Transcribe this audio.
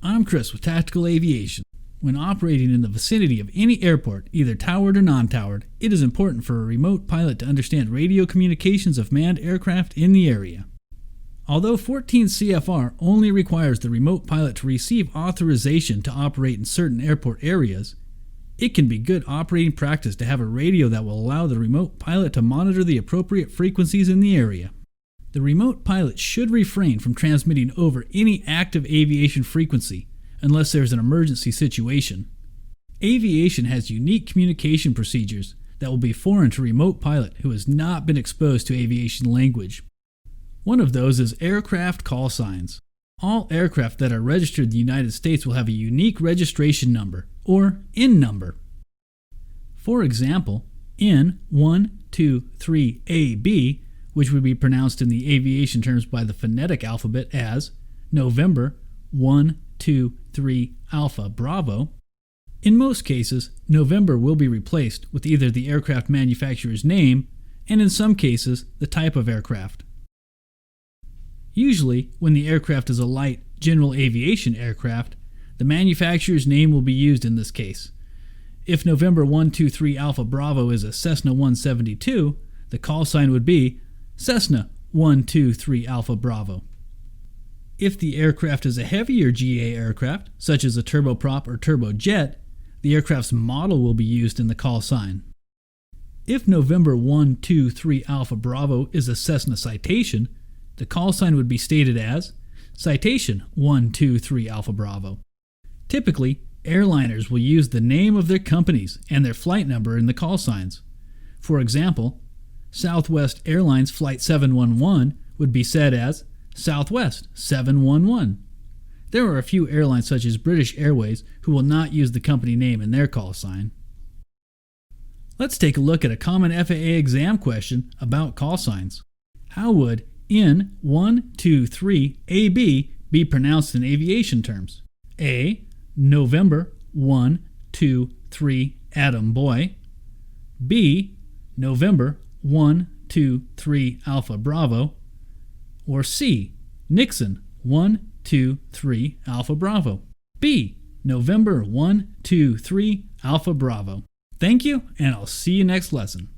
I'm Chris with Tactical Aviation. When operating in the vicinity of any airport, either towered or non-towered, it is important for a remote pilot to understand radio communications of manned aircraft in the area. Although 14 CFR only requires the remote pilot to receive authorization to operate in certain airport areas, it can be good operating practice to have a radio that will allow the remote pilot to monitor the appropriate frequencies in the area. The remote pilot should refrain from transmitting over any active aviation frequency unless there is an emergency situation. Aviation has unique communication procedures that will be foreign to a remote pilot who has not been exposed to aviation language. One of those is aircraft call signs. All aircraft that are registered in the United States will have a unique registration number, or IN number. For example, IN 123AB, which would be pronounced in the aviation terms by the phonetic alphabet as November 123 Alpha Bravo. In most cases, November will be replaced with either the aircraft manufacturer's name and in some cases the type of aircraft. Usually, when the aircraft is a light general aviation aircraft, the manufacturer's name will be used in this case. If November 123 Alpha Bravo is a Cessna 172, the call sign would be Cessna 123 Alpha Bravo. If the aircraft is a heavier GA aircraft, such as a turboprop or turbojet, the aircraft's model will be used in the call sign. If November 123 Alpha Bravo is a Cessna Citation, the call sign would be stated as Citation 123 Alpha Bravo. Typically, airliners will use the name of their companies and their flight number in the call signs. For example, Southwest Airlines Flight 711 would be said as Southwest 711. There are a few airlines such as British Airways who will not use the company name in their call sign. Let's take a look at a common FAA exam question about call signs. How would IN 123AB be pronounced in aviation terms? A. November 123 Adam Boy. B. November 123 Alpha Bravo. Or C. Nixon 123 Alpha Bravo. B. November 123 Alpha Bravo. Thank you, and I'll see you next lesson.